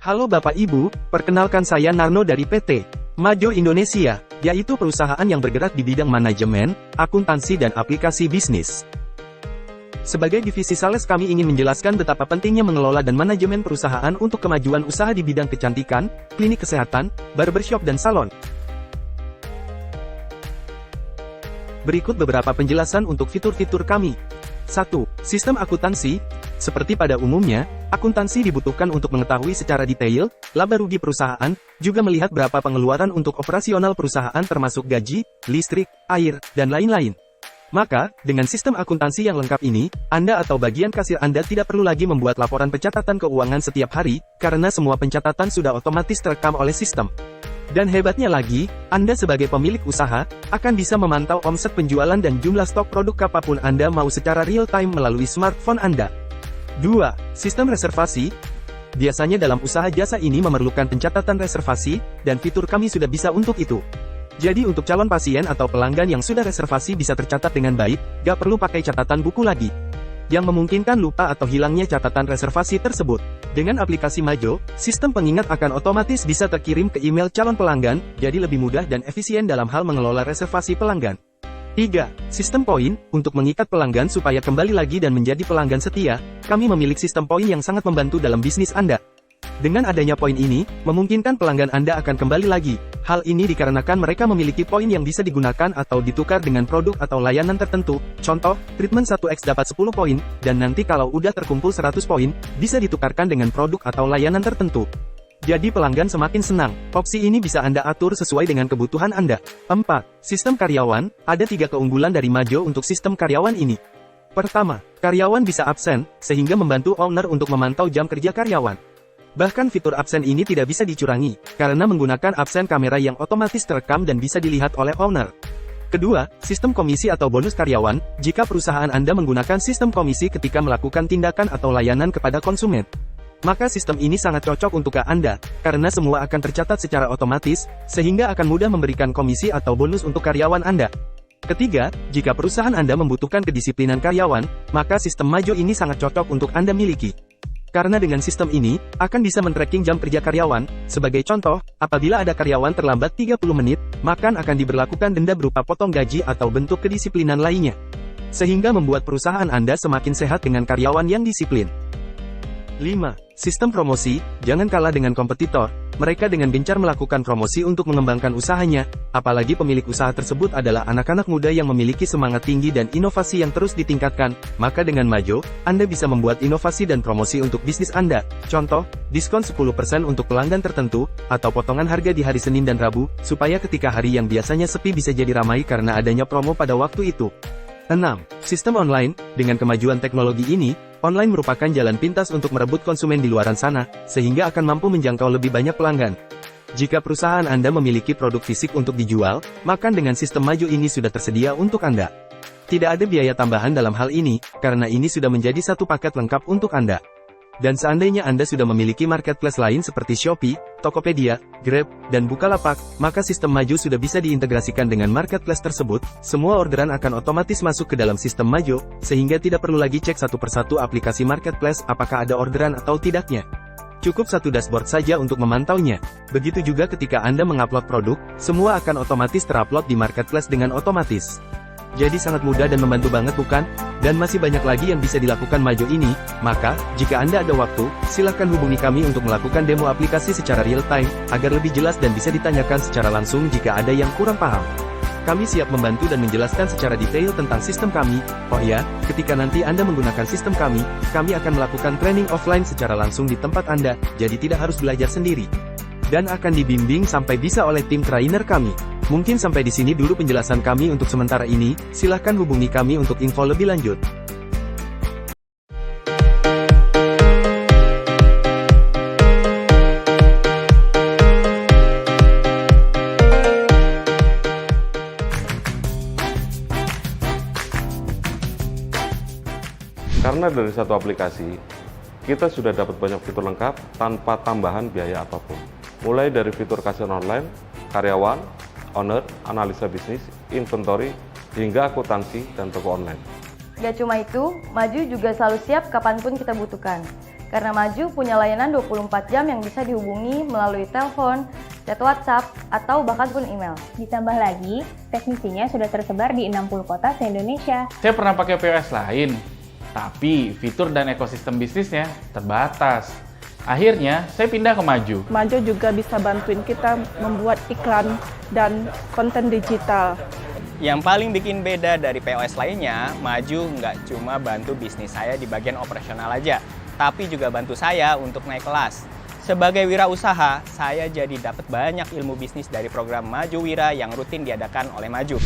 Halo Bapak Ibu, perkenalkan saya Narno dari PT Majo Indonesia, yaitu perusahaan yang bergerak di bidang manajemen, akuntansi dan aplikasi bisnis. Sebagai divisi sales kami ingin menjelaskan betapa pentingnya mengelola dan manajemen perusahaan untuk kemajuan usaha di bidang kecantikan, klinik kesehatan, barbershop dan salon. Berikut beberapa penjelasan untuk fitur-fitur kami. 1. Sistem akuntansi. Seperti pada umumnya, akuntansi dibutuhkan untuk mengetahui secara detail laba rugi perusahaan, juga melihat berapa pengeluaran untuk operasional perusahaan termasuk gaji, listrik, air, dan lain-lain. Maka, dengan sistem akuntansi yang lengkap ini, Anda atau bagian kasir Anda tidak perlu lagi membuat laporan pencatatan keuangan setiap hari, karena semua pencatatan sudah otomatis terekam oleh sistem. Dan hebatnya lagi, Anda sebagai pemilik usaha, akan bisa memantau omset penjualan dan jumlah stok produk apapun Anda mau secara real-time melalui smartphone Anda. 2. Sistem reservasi. Biasanya dalam usaha jasa ini memerlukan pencatatan reservasi, dan fitur kami sudah bisa untuk itu. Jadi untuk calon pasien atau pelanggan yang sudah reservasi bisa tercatat dengan baik, gak perlu pakai catatan buku lagi. Yang memungkinkan lupa atau hilangnya catatan reservasi tersebut. Dengan aplikasi Majo, sistem pengingat akan otomatis bisa terkirim ke email calon pelanggan, jadi lebih mudah dan efisien dalam hal mengelola reservasi pelanggan. 3. Sistem poin. Untuk mengikat pelanggan supaya kembali lagi dan menjadi pelanggan setia, kami memiliki sistem poin yang sangat membantu dalam bisnis Anda. Dengan adanya poin ini, memungkinkan pelanggan Anda akan kembali lagi. Hal ini dikarenakan mereka memiliki poin yang bisa digunakan atau ditukar dengan produk atau layanan tertentu. Contoh, treatment 1X dapat 10 poin, dan nanti kalau udah terkumpul 100 poin, bisa ditukarkan dengan produk atau layanan tertentu. Jadi pelanggan semakin senang. Opsi ini bisa Anda atur sesuai dengan kebutuhan Anda. 4. Sistem karyawan. Ada 3 keunggulan dari Majo untuk sistem karyawan ini. Pertama, karyawan bisa absen, sehingga membantu owner untuk memantau jam kerja karyawan. Bahkan fitur absen ini tidak bisa dicurangi, karena menggunakan absen kamera yang otomatis terekam dan bisa dilihat oleh owner. Kedua, sistem komisi atau bonus karyawan. Jika perusahaan Anda menggunakan sistem komisi ketika melakukan tindakan atau layanan kepada konsumen, maka sistem ini sangat cocok untuk Anda, karena semua akan tercatat secara otomatis, sehingga akan mudah memberikan komisi atau bonus untuk karyawan Anda. Ketiga, jika perusahaan Anda membutuhkan kedisiplinan karyawan, maka sistem Majo ini sangat cocok untuk Anda miliki. Karena dengan sistem ini, akan bisa men-tracking jam kerja karyawan. Sebagai contoh, apabila ada karyawan terlambat 30 menit, maka akan diberlakukan denda berupa potong gaji atau bentuk kedisiplinan lainnya. Sehingga membuat perusahaan Anda semakin sehat dengan karyawan yang disiplin. 5. Sistem promosi. Jangan kalah dengan kompetitor. Mereka dengan gencar melakukan promosi untuk mengembangkan usahanya, apalagi pemilik usaha tersebut adalah anak-anak muda yang memiliki semangat tinggi dan inovasi yang terus ditingkatkan. Maka dengan Majo, Anda bisa membuat inovasi dan promosi untuk bisnis Anda. Contoh, diskon 10% untuk pelanggan tertentu, atau potongan harga di hari Senin dan Rabu, supaya ketika hari yang biasanya sepi bisa jadi ramai karena adanya promo pada waktu itu. 6. Sistem online. Dengan kemajuan teknologi ini, online merupakan jalan pintas untuk merebut konsumen di luaran sana, sehingga akan mampu menjangkau lebih banyak pelanggan. Jika perusahaan Anda memiliki produk fisik untuk dijual, maka dengan sistem Majo ini sudah tersedia untuk Anda. Tidak ada biaya tambahan dalam hal ini, karena ini sudah menjadi satu paket lengkap untuk Anda. Dan seandainya Anda sudah memiliki marketplace lain seperti Shopee, Tokopedia, Grab, dan Bukalapak, maka sistem Majo sudah bisa diintegrasikan dengan marketplace tersebut. Semua orderan akan otomatis masuk ke dalam sistem Majo, sehingga tidak perlu lagi cek satu persatu aplikasi marketplace apakah ada orderan atau tidaknya. Cukup satu dashboard saja untuk memantaunya. Begitu juga ketika Anda mengupload produk, semua akan otomatis terupload di marketplace dengan otomatis. Jadi sangat mudah dan membantu banget bukan? Dan masih banyak lagi yang bisa dilakukan Majo ini, maka, jika Anda ada waktu, silahkan hubungi kami untuk melakukan demo aplikasi secara real-time, agar lebih jelas dan bisa ditanyakan secara langsung jika ada yang kurang paham. Kami siap membantu dan menjelaskan secara detail tentang sistem kami. Oh ya, ketika nanti Anda menggunakan sistem kami akan melakukan training offline secara langsung di tempat Anda, jadi tidak harus belajar sendiri. Dan akan dibimbing sampai bisa oleh tim trainer kami. Mungkin sampai di sini dulu penjelasan kami untuk sementara ini, silahkan hubungi kami untuk info lebih lanjut. Karena dari satu aplikasi, kita sudah dapat banyak fitur lengkap tanpa tambahan biaya apapun. Mulai dari fitur kasir online, karyawan, owner, analisa bisnis, inventory, hingga akuntansi dan toko online. Gak cuma itu, Majo juga selalu siap kapanpun kita butuhkan. Karena Maju punya layanan 24 jam yang bisa dihubungi melalui telepon, chat WhatsApp, atau bahkan pun email. Ditambah lagi, teknisinya sudah tersebar di 60 kota se-Indonesia. Saya pernah pakai POS lain, tapi fitur dan ekosistem bisnisnya terbatas. Akhirnya, saya pindah ke Maju. Maju juga bisa bantuin kita membuat iklan dan konten digital. Yang paling bikin beda dari POS lainnya, Maju nggak cuma bantu bisnis saya di bagian operasional aja, tapi juga bantu saya untuk naik kelas. Sebagai wirausaha, saya jadi dapat banyak ilmu bisnis dari program Maju Wira yang rutin diadakan oleh Maju.